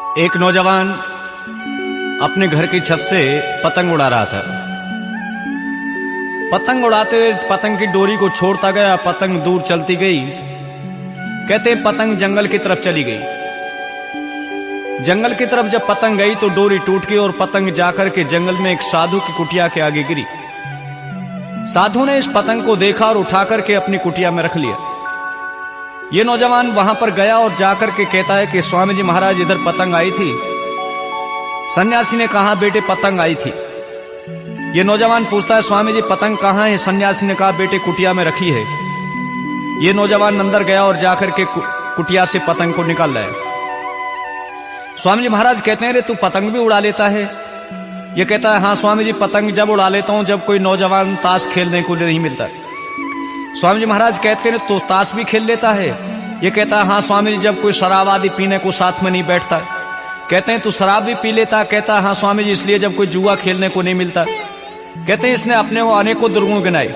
एक नौजवान अपने घर की छत से पतंग उड़ा रहा था। पतंग उड़ाते हुए पतंग की डोरी को छोड़ता गया, पतंग दूर चलती गई। कहते पतंग जंगल की तरफ चली गई। जंगल की तरफ जब पतंग गई तो डोरी टूट गई और पतंग जाकर के जंगल में एक साधु की कुटिया के आगे गिरी। साधु ने इस पतंग को देखा और उठाकर के अपनी कुटिया में रख लिया। ये नौजवान वहां पर गया और जाकर के कहता है कि स्वामी जी महाराज, इधर पतंग आई थी। सन्यासी ने कहा, बेटे पतंग आई थी। ये नौजवान पूछता है, स्वामी जी पतंग कहाँ है? सन्यासी ने कहा, बेटे कुटिया में रखी है। ये नौजवान अंदर गया और जाकर के कुटिया से पतंग को निकाल लाया। स्वामी जी महाराज कहते हैं, रे तू पतंग भी उड़ा लेता है? ये कहता है, हाँ स्वामी जी, पतंग जब उड़ा लेता हूं जब कोई नौजवान ताश खेलने को नहीं मिलता। स्वामी जी महाराज कहते हैं, तो ताश भी खेल लेता है? ये कहता है, हाँ स्वामी जी, जब कोई शराब आदि पीने को साथ में नहीं बैठता। कहते हैं, तू शराब भी पी लेता? कहता है, हाँ स्वामी जी, इसलिए जब कोई जुआ खेलने को नहीं मिलता। कहते हैं, इसने अपने को अनेकों दुर्गुण गिनाए।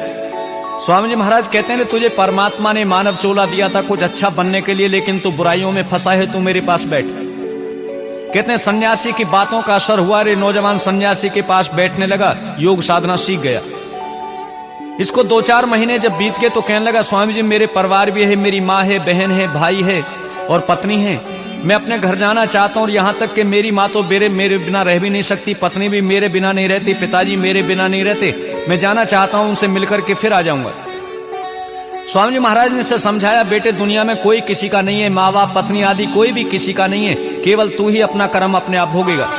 स्वामी जी महाराज कहते हैं, तुझे परमात्मा ने मानव चोला दिया था कुछ अच्छा बनने के लिए, लेकिन तू बुराइयों में फंसा है, तू मेरे पास बैठ। कहते हैं, सन्यासी की बातों का असर हुआ। रे नौजवान सन्यासी के पास बैठने लगा, योग साधना सीख गया। इसको 2-4 महीने जब बीत गए तो कहने लगा, स्वामी जी मेरे परिवार भी है, मेरी माँ है, बहन है, भाई है और पत्नी है। मैं अपने घर जाना चाहता हूँ और यहाँ तक कि मेरी माँ तो मेरे बिना रह भी नहीं सकती, पत्नी भी मेरे बिना नहीं रहती, पिताजी मेरे बिना नहीं रहते। मैं जाना चाहता हूँ, उनसे मिलकर के फिर आ जाऊंगा। स्वामी जी महाराज ने इसे समझाया, बेटे दुनिया में कोई किसी का नहीं है, माँ बाप पत्नी आदि कोई भी किसी का नहीं है, केवल तू ही अपना कर्म अपने आप भोगेगा।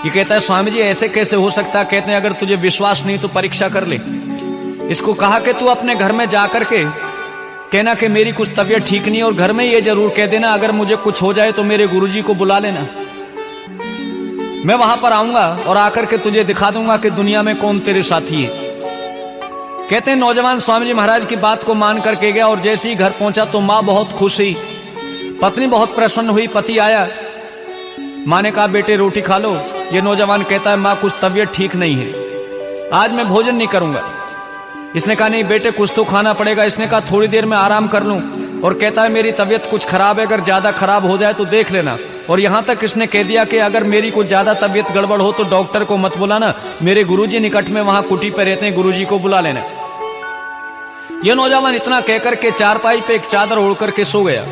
ये कहता है, स्वामी जी ऐसे कैसे हो सकता? कहते हैं, अगर तुझे विश्वास नहीं तो परीक्षा कर ले। इसको कहा कि तू अपने घर में जाकर के कहना कि मेरी कुछ तबीयत ठीक नहीं है, और घर में ये जरूर कह देना, अगर मुझे कुछ हो जाए तो मेरे गुरुजी को बुला लेना। मैं वहां पर आऊंगा और आकर के तुझे दिखा दूंगा कि दुनिया में कौन तेरे साथी है। कहते हैं, नौजवान स्वामी जी महाराज की बात को मान करके गया और जैसे ही घर पहुंचा तो माँ बहुत खुश हुई, पत्नी बहुत प्रसन्न हुई। पति आया, माँ ने कहा, बेटे रोटी खा लो। ये नौजवान कहता है, माँ कुछ तबीयत ठीक नहीं है, आज मैं भोजन नहीं करूंगा। इसने कहा, नहीं बेटे कुछ तो खाना पड़ेगा। इसने कहा, थोड़ी देर में आराम कर लूं। और कहता है, मेरी तबीयत कुछ खराब है, अगर ज्यादा खराब हो जाए तो देख लेना। और यहां तक इसने कह दिया कि अगर मेरी कुछ ज्यादा तबीयत गड़बड़ हो तो डॉक्टर को मत बुलाना, मेरे गुरुजी निकट में वहां कुटी पे रहते हैं, गुरुजी को बुला लेना। यह नौजवान इतना कहकर के चारपाई पे एक चादर ओढ़ करके सो गया।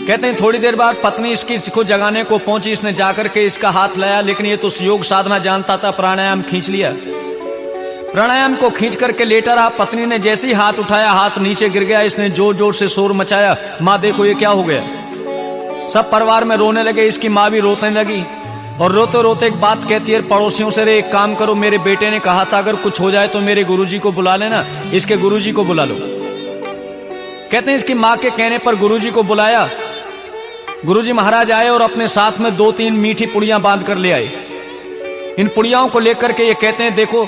कहते हैं, थोड़ी देर बाद पत्नी इसको जगाने को पहुंची। इसने जाकर के इसका हाथ लाया, लेकिन ये तो योग साधना जानता था, प्राणायाम खींच लिया। प्राणायाम को खींच करके लेटा रहा। पत्नी ने जैसे ही हाथ उठाया, हाथ नीचे गिर गया। इसने जोर जोर से शोर मचाया, माँ देखो ये क्या हो गया। सब परिवार में रोने लगे, इसकी माँ भी रोने लगी और रोते रोते एक बात कहती है पड़ोसियों से, रे एक काम करो, मेरे बेटे ने कहा था अगर कुछ हो जाए तो मेरे गुरुजी को बुला लेना, इसके गुरुजी को बुला लो। कहते हैं, इसकी माँ के कहने पर गुरुजी को बुलाया। गुरुजी महाराज आए और अपने साथ में 2-3 मीठी पुड़ियां बांध कर ले आए। इन पुड़ियाओं को लेकर के ये कहते हैं, देखो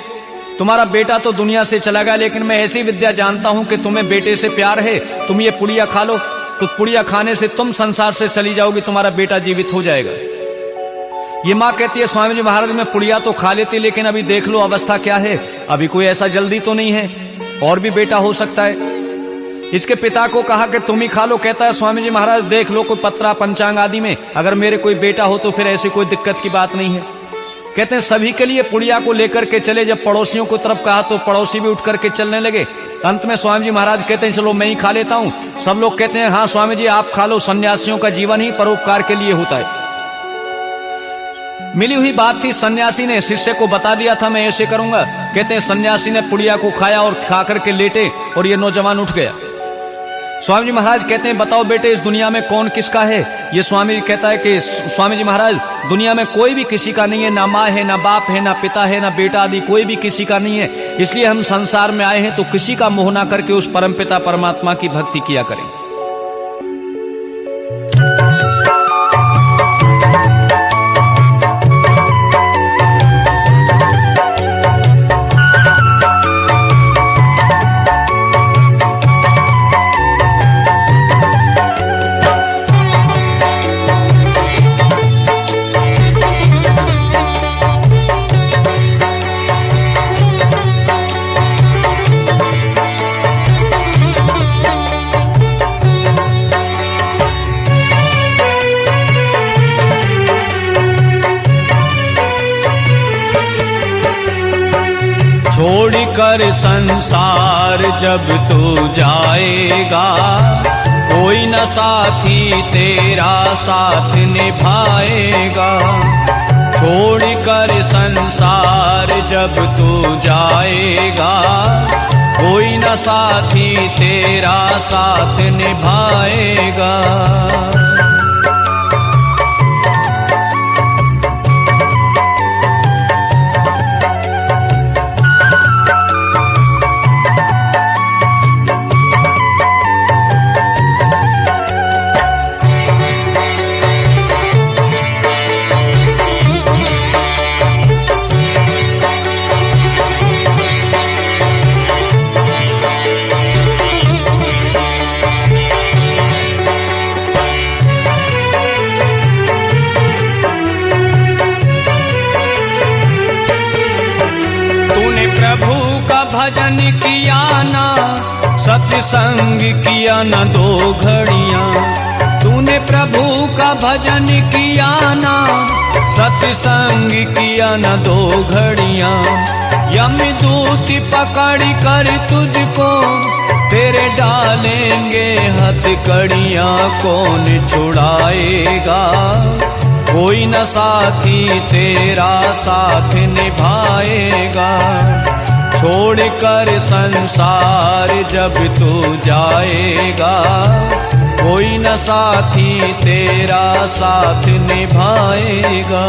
तुम्हारा बेटा तो दुनिया से चला गया, लेकिन मैं ऐसी विद्या जानता हूं कि तुम्हें बेटे से प्यार है, तुम ये पुड़िया खा लो, तो पुड़िया खाने से तुम संसार से चली जाओगी, तुम्हारा बेटा जीवित हो जाएगा। ये माँ कहती है, स्वामी जी महाराज मैं पुड़िया तो खा लेती, लेकिन अभी देख लो अवस्था क्या है, अभी कोई ऐसा जल्दी तो नहीं है, और भी बेटा हो सकता है। इसके पिता को कहा कि तुम ही खा लो। कहता है, स्वामी जी महाराज देख लो, कोई पत्रा पंचांग आदि में अगर मेरे कोई बेटा हो तो फिर ऐसी कोई दिक्कत की बात नहीं है। कहते हैं, सभी के लिए पुड़िया को लेकर के चले। जब पड़ोसियों को तरफ कहा तो पड़ोसी भी उठ करके चलने लगे। अंत में स्वामी जी महाराज कहते हैं, चलो मैं ही खा लेता हूं। सब लोग कहते हैं, हाँ स्वामी जी आप खा लो, सन्यासियों का जीवन ही परोपकार के लिए होता है। मिली हुई बात थी, सन्यासी ने शिष्य को बता दिया था मैं ऐसे करूंगा। कहते हैं, सन्यासी ने पुड़िया को खाया और खा करके लेटे और ये नौजवान उठ गया। स्वामी जी महाराज कहते हैं, बताओ बेटे इस दुनिया में कौन किसका है? ये स्वामी जी कहता है कि स्वामी जी महाराज दुनिया में कोई भी किसी का नहीं है, ना माँ है, ना बाप है, ना पिता है, ना बेटा आदि कोई भी किसी का नहीं है। इसलिए हम संसार में आए हैं तो किसी का मोह ना करके उस परमपिता परमात्मा की भक्ति किया करें। कर संसार जब तू जाएगा, कोई न साथी तेरा साथ निभाएगा। छोड़ कर संसार जब तू जाएगा, कोई न साथी तेरा साथ निभाएगा। प्रभु का भजन किया ना, सत्संग किया न 2 घड़ियां। तूने प्रभु का भजन किया ना, सत्संग किया न 2 घड़ियां। यमदूत पकड़ कर तुझको तेरे डालेंगे हथकड़ियां, कौन छुड़ाएगा। कोई न साथी तेरा साथ निभाएगा। छोड़ कर संसार जब तू जाएगा, कोई न साथी तेरा साथ निभाएगा।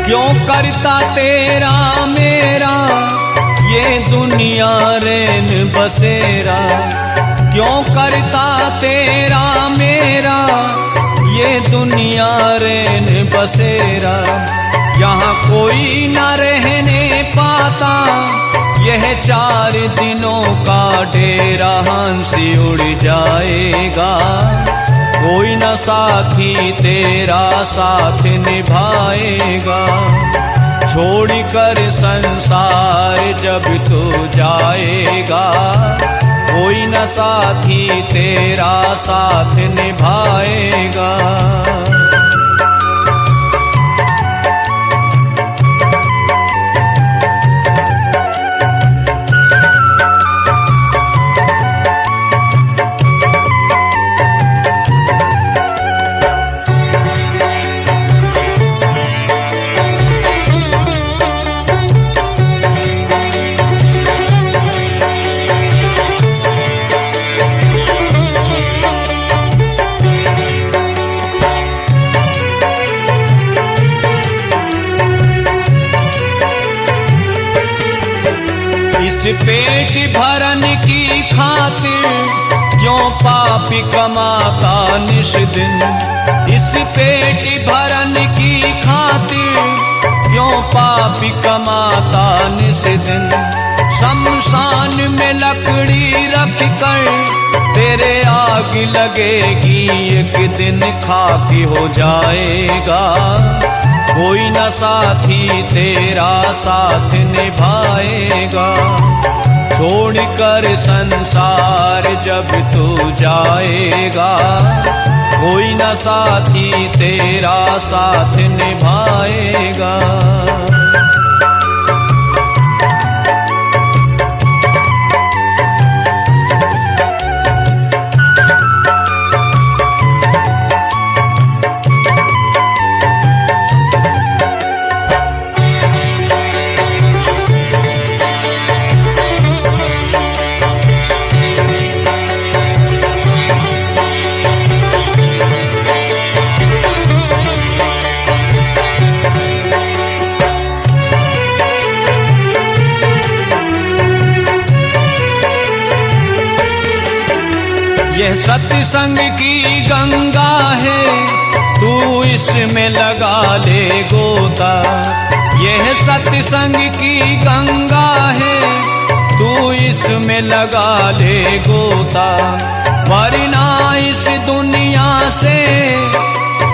क्यों करता तेरा मेरा ये दुनिया रैन बसेरा। क्यों करता तेरा मेरा ये दुनिया रैन बसेरा। यहाँ कोई न रहने पाता, यह 4 दिनों का डेरा हंसी उड़ जाएगा। कोई न साथी तेरा साथ निभाएगा। छोड़ कर संसार जब तू जाएगा, कोई न साथी तेरा साथ निभाएगा। पेट भरन की खातिर क्यों पापी कमाता निश दिन। इस पेट भरन की खातिर क्यों पापी कमाता निश दिन। शमशान में लकड़ी रख कर तेरे आग लगेगी, एक दिन खाकी हो जाएगा। कोई न साथी तेरा साथ निभाएगा। छोड़ कर संसार जब तू जाएगा, कोई न साथी तेरा साथ निभाएगा। यह सत्संग की गंगा है, तू इसमें लगा ले गोता। यह सत्संग की गंगा है, तू इसमें लगा ले गोता। वरना इस दुनिया से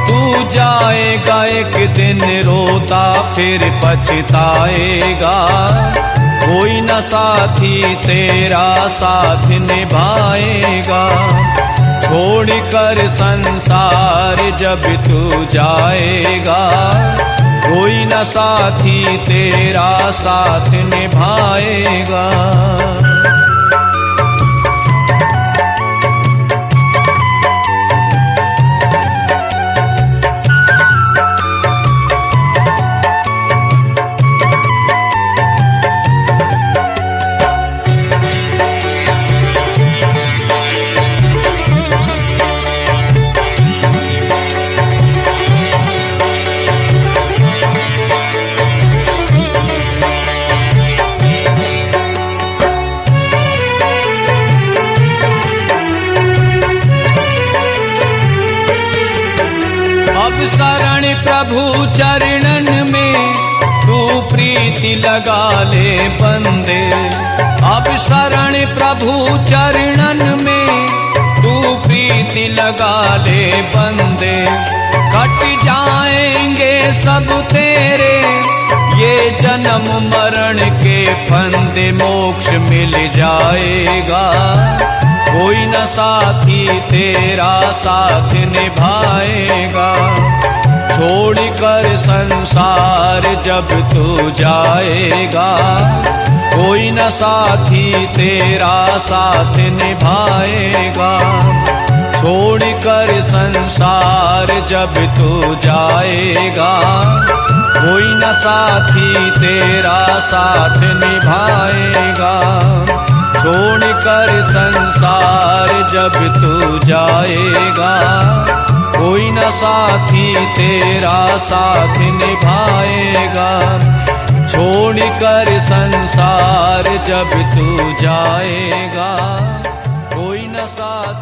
तू जाएगा एक दिन रोता, फिर पछताएगा। कोई न साथी तेरा साथ निभाएगा। छोड़कर संसार जब तू जाएगा, कोई न साथी तेरा साथ निभाएगा। अब शरण प्रभु चरणन में तू प्रीति लगा ले बंदे। अब शरण प्रभु चरणन में तू प्रीति लगा ले बंदे। कट जाएंगे सब तेरे ये जन्म मरण के फंदे, मोक्ष मिल जाएगा। कोई न साथी तेरा साथ निभाएगा। छोड़कर संसार जब तू जाएगा, कोई न साथी तेरा साथ निभाएगा। छोड़कर संसार जब तू जाएगा, कोई न साथी तेरा साथ निभाएगा। छोड़कर संसार जब तू जाएगा, कोई न साथी तेरा साथ निभाएगा। छोड़कर संसार जब तू जाएगा, कोई न साथ